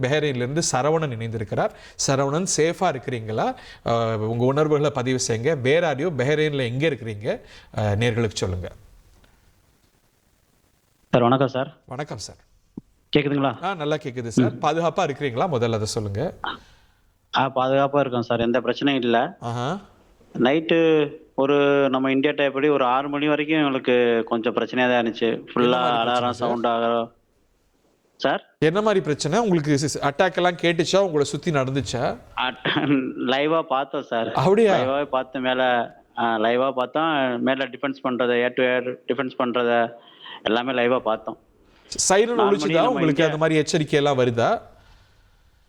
பெஹ்ரைன்லேருந்து சரவணன் இணைந்திருக்கிறார். சரவணன், சேஃபாக இருக்கிறீங்களா? உங்கள் உணர்வுகளை பதிவு செய்யுங்க. Where are you? பெஹ்ரைனில் எங்கே இருக்கிறீங்க? நேர்களுக்கு சொல்லுங்கள் சார். வணக்கம் சார். வணக்கம் சார். கேக்குதுங்களா? நல்லா கேட்குது சார். பாதுகாப்பாக இருக்கிறீங்களா? முதல்ல அதை சொல்லுங்கள். பாதுகாப்பாக இருக்கோம் சார், எந்த பிரச்சனையும் இல்லை. நைட்டு ஒரு நம்ம இந்தியா டைப் படி ஒரு 6 மணி வரைக்கும் எங்களுக்கு கொஞ்சம் பிரச்சனையாக தான் இருந்துச்சு. ஃபுல்லாக அலாரம் சவுண்ட் ஆகும் சார். என்ன மாதிரி பிரச்சனை உங்களுக்கு? அட்டாக் எல்லாம் கேட்டுச்சா? உங்களை சுற்றி நடந்துச்சா? லைவாக பார்த்தோம் சார். அப்படியா? லைவாக பார்த்து லைவாக பார்த்தோம். மேலே டிஃபென்ஸ் பண்ணுறத, ஏர் டு ஏர் டிஃபென்ஸ் பண்ணுறத எல்லாமே லைவாக பார்த்தோம். சைரன் ஒழிச்சுதா உங்களுக்கு? அந்த மாதிரி எச்சரிக்கை எல்லாம் வருதா?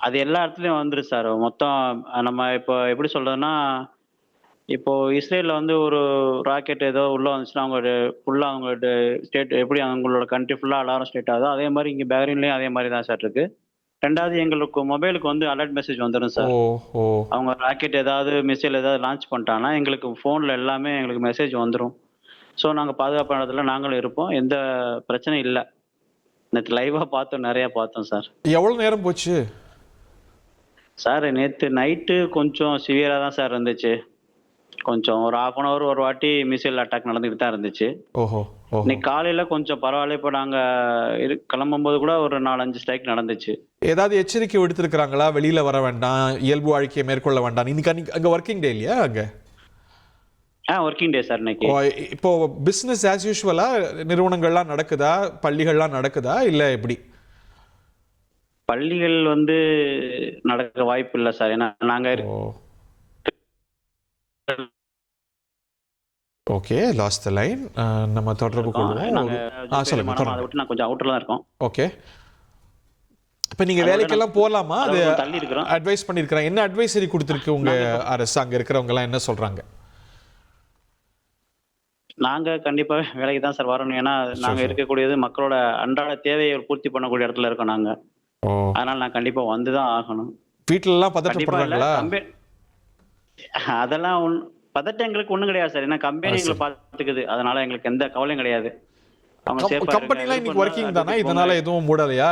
அது எல்லா இடத்துலையும் வந்துடும் சார். மொத்தம் நம்ம இப்போ எப்படி சொல்கிறதுன்னா, இப்போ இஸ்ரேலில் வந்து ஒரு ராக்கெட் ஏதோ உள்ளே வந்துச்சுன்னா அவங்களோட ஸ்டேட் எப்படி அவங்களோட கண்ட்ரி ஃபுல்லாக அலாரம் ஸ்டேட் ஆகுதோ, அதே மாதிரி இங்கே பெஹ்ரைன்லேயும் அதே மாதிரி தான் சார் இருக்கு. ரெண்டாவது, எங்களுக்கு மொபைலுக்கு வந்து அலர்ட் மெசேஜ் வந்துடும் சார். அவங்க ராக்கெட் ஏதாவது மிசைல் ஏதாவது லான்ச் பண்ணிட்டாங்கன்னா எங்களுக்கு ஃபோனில் எல்லாமே எங்களுக்கு மெசேஜ் வந்துடும். ஸோ நாங்கள் பாதுகாப்பான இடத்துல நாங்களும் இருப்போம், எந்த பிரச்சனையும் இல்லை. நேற்று லைவாக பார்த்தோம், நிறையா பார்த்தோம் சார். எவ்வளோ நேரம் போச்சு சார்? நேற்று நைட்டு கொஞ்சம் சிவியராக தான் சார் இருந்துச்சு. கொஞ்சம் ஒரு 1/2 hour ஒரு வாட்டி மிசைல் அட்டாக் நடந்துகிட்டு தான் இருந்துச்சு. இன்னைக்கு காலையில கொஞ்சம் பரவாயில்ல. இப்போ நாங்கள் கிளம்பும்போது கூட ஒரு 4-5 ஸ்ட்ரைக் நடந்துச்சு. ஏதாவது எச்சரிக்கை விடுத்திருக்கிறாங்களா? வெளியில வர வேண்டாம், இயல்பு வாழ்க்கையை மேற்கொள்ள வேண்டாம். இன்னைக்கு அங்கே ஒர்க்கிங் டே இல்லையா? அங்கே ஒர்க்கிங் டே சார் இன்னைக்கு. இப்போ பிஸ்னஸ் ஆஸ் யூஷுவலா நிறுவனங்கள்லாம் நடக்குதா? பள்ளிகள்லாம் நடக்குதா இல்லை எப்படி? பள்ளிகள் வந்து நடக்க வாய்ப்பு இல்லை சார். ஏன்னா நாங்கள் ஓகே, லாஸ்ட் தி லைன். நம்ம தொடர்பு கொள்வோம். சொல்லுங்க. அதை விட்டு நான் கொஞ்சம் அவுட்டர்ல தான் இருக்கோம். ஓகே. இப்போ நீங்க வேலைக்கெல்லாம் போகலாமா? அது தள்ளி இருக்கிறோம். அட்வைஸ் பண்ணியிருக்கிறேன். என்ன அட்வைசரி கொடுத்துருக்கு உங்க அரசு? அங்கே இருக்கிறவங்க எல்லாம் என்ன சொல்றாங்க? நாங்க கண்டிப்பா வேலைக்கு தான் சார் வரணும். ஏன்னா நாங்க இருக்கக்கூடியது மக்களோட அன்றாட தேவையை பூர்த்தி பண்ணக்கூடிய இடத்துல இருக்கோம் நாங்க. அதனால நான் கண்டிப்பா வந்துதான் ஆகணும். வீட்டுல எல்லாம் பதட்டப்படுறாங்களா? அதெல்லாம் பதட்டம் எங்களுக்கு ஒண்ணும் கிடையாது சார். ஏன்னா கம்பெனி எங்களை பாத்துக்குது, அதனால எங்களுக்கு எந்த கவலையும் கிடையாது. கம்பெனி எல்லாம் இன்னைக்கு ஒர்க்கிங் தானா? இதனால எதுவும் மூடலையா?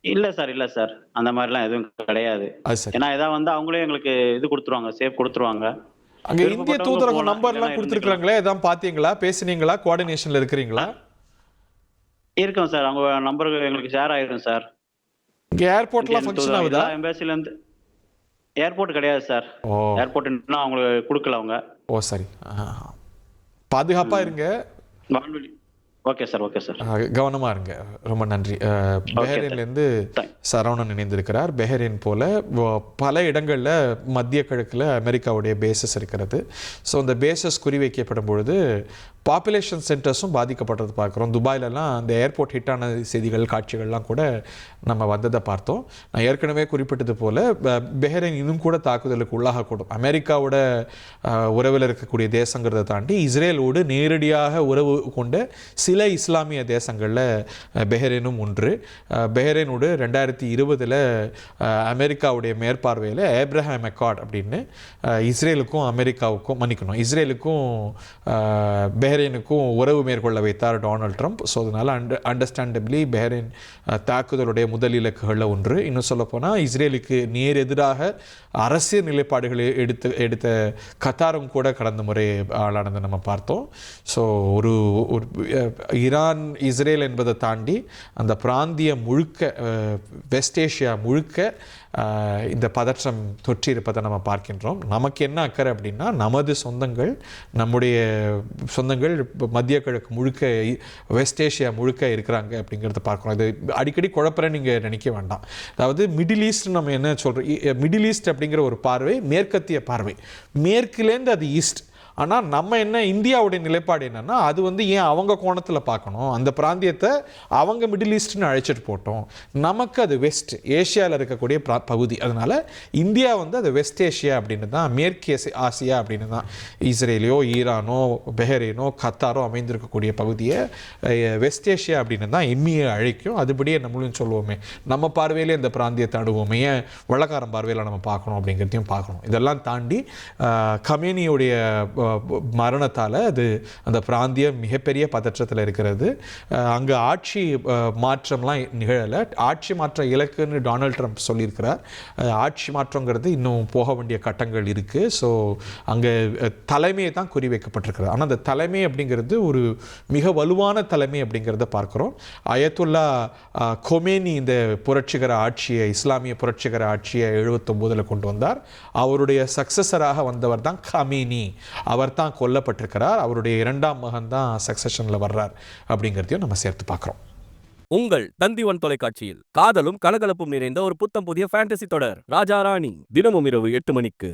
இல்ல சார், இல்ல சார், அந்த மாதிரிலாம் எதுவும் கிடையாது. ஏன்னா ஏதாவது வந்து அவங்களே எங்களுக்கு இது கொடுத்துருவாங்க, சேஃப் கொடுத்துருவாங்க. அங்க இந்திய தூதரகம் நம்பர் எல்லாம் கொடுத்துருக்காங்களே, எதாவது பாத்தீங்களா? பேசுனீங்களா? கோஆர்டினேஷன்ல இருக்கிறீங்களா? இருக்கோம் சார். அவங்க நம்பர் எங்களுக்கு ஷேர் ஆயிடும் சார். இங்க ஏர்போர்ட்லாம் ஃபங்க்ஷன் ஆகுதா? எம்பசில இருந்து ஏர்போர்ட் கிடையாது சார். ஏர்போர்ட் இன்னும் அவங்களுக்கு கொடுக்கல அவங்க. சரி. பாதுகாப்பா இருங்க. Okay sir, okay sir. கவனமா இருங்க. ரொம்ப நன்றி. பெஹ்ரைன்லேருந்து சரவணன் இணைந்திருக்கிறார். பெஹ்ரைன் போல பல இடங்களில் மத்திய கிழக்கில் அமெரிக்காவுடைய பேசஸ் இருக்கிறது. ஸோ அந்த பேசஸ் குறிவைக்கப்படும் பொழுது பாப்புலேஷன் சென்டர்ஸும் பாதிக்கப்பட்டது பார்க்குறோம். துபாயிலலாம் அந்த ஏர்போர்ட் ஹிட்டான செய்திகள், காட்சிகள்லாம் கூட நம்ம வந்ததை பார்த்தோம். நான் ஏற்கனவே குறிப்பிட்டது போல் பெஹ்ரைன் இன்னும் கூட தாக்குதலுக்கு உள்ளாகக்கூடும். அமெரிக்காவோட உறவில் இருக்கக்கூடிய தேசங்கிறத தாண்டி இஸ்ரேலோடு நேரடியாக உறவு கொண்ட சில இஸ்லாமிய தேசங்களில் பெஹ்ரைனும் ஒன்று. பெஹ்ரைனோடு 2020 அமெரிக்காவுடைய மேற்பார்வையில் ஏப்ரஹாம் அக்கார்ட் அப்படின்னு இஸ்ரேலுக்கும் அமெரிக்காவுக்கும் இஸ்ரேலுக்கும் பெஹ்ரைனுக்கும் உறவு மேற்கொள்ள வைத்தார் டொனால்ட் ட்ரம்ப். ஸோ அதனால் அண்டர்ஸ்டாண்டபிளி பெஹ்ரைன் தாக்குதலுடைய முதல் இலக்குகளில் ஒன்று. இன்னும் சொல்லப்போனால் இஸ்ரேலுக்கு நேர் எதிராக அரசியல் நிலைப்பாடுகளை எடுத்த கத்தாரும் கூட கடந்த முறை ஆளானதை நம்ம பார்த்தோம். ஸோ ஒரு ஈரான் இஸ்ரேல் என்பதை தாண்டி அந்த பிராந்தியம் முழுக்க, வெஸ்ட் ஏஷியா முழுக்க இந்த பதற்றம் தொற்றி இருப்பதை நம்ம பார்க்கின்றோம். நமக்கு என்ன அக்கறை அப்படின்னா, நமது சொந்தங்கள், நம்முடைய சொந்தங்கள் மத்திய கிழக்கு முழுக்க, வெஸ்ட் ஏஷியா முழுக்க இருக்கிறாங்க அப்படிங்கிறத பார்க்குறோம். இது அடிக்கடி குழப்பற நீங்கள் நினைக்க வேண்டாம். அதாவது மிடில் ஈஸ்ட் நம்ம என்ன சொல்கிறோம், மிடில் ஈஸ்ட் அப்படிங்கிற ஒரு பார்வை மேற்கத்திய பார்வை, மேற்குலேருந்து அது ஈஸ்ட். ஆனால் நம்ம என்ன, இந்தியாவுடைய நிலைப்பாடு என்னென்னா, அது வந்து ஏன் அவங்க கோணத்தில் பார்க்கணும், அந்த பிராந்தியத்தை அவங்க மிடில் ஈஸ்ட்னு அழைச்சிட்டு போட்டோம், நமக்கு அது வெஸ்ட் ஏஷியாவில் இருக்கக்கூடிய பகுதி. அதனால் இந்தியா வந்து அது வெஸ்ட் ஏஷியா அப்படின்னு தான், மேற்கு ஆசியா அப்படின்னு தான் இஸ்ரேலையோ ஈரானோ பெஹ்ரைனோ கத்தாரோ அமைந்திருக்கக்கூடிய பகுதியை வெஸ்ட் ஏஷியா அப்படின்னு தான் எம்மியை அழைக்கும். அதுபடியே நம்மளும் சொல்லுவோமே, நம்ம பார்வையிலே இந்த பிராந்தியத்தை அணுவோமே, ஏன் வழக்காரம் பார்வையில் நம்ம பார்க்கணும் அப்படிங்கிறதையும் பார்க்கணும். இதெல்லாம் தாண்டி கமேனியுடைய மரணத்தால் அந்த பிராந்தியம் மிகப்பெரிய பதற்றத்தில் இருக்கிறது. அங்கே ஆட்சி மாற்றம்லாம் நிகழலை. ஆட்சி மாற்ற இலக்குன்னு டொனால்ட் ட்ரம்ப் சொல்லியிருக்கிறார். ஆட்சி மாற்றங்கிறது இன்னும் போக வேண்டிய கட்டங்கள் இருக்குது. ஸோ அங்கே தலைமையை தான் குறிவைக்கப்பட்டிருக்கிறது. ஆனால் அந்த தலைமை அப்படிங்கிறது ஒரு மிக வலுவான தலைமை அப்படிங்கிறத பார்க்குறோம். அயத்துல்லா கொமேனி இந்த புரட்சிகர ஆட்சியை, இஸ்லாமிய புரட்சிகர ஆட்சியை 79 கொண்டு வந்தார். அவருடைய சக்சஸராக வந்தவர் தான் கமேனி. அவர் தான் கொல்லப்பட்டிருக்கிறார். அவருடைய 2ஆம் மகன் தான் சக்சஷனில் வர்றார் அப்படிங்கிறதையும் நம்ம சேர்த்து பார்க்குறோம். உங்கள் தந்தி1 தொலைக்காட்சியில் காதலும் கலகலப்பும் நிறைந்த ஒரு புத்தம் புதிய ஃபேண்டசி தொடர் ராஜா ராணி தினமும் இரவு 8 மணிக்கு.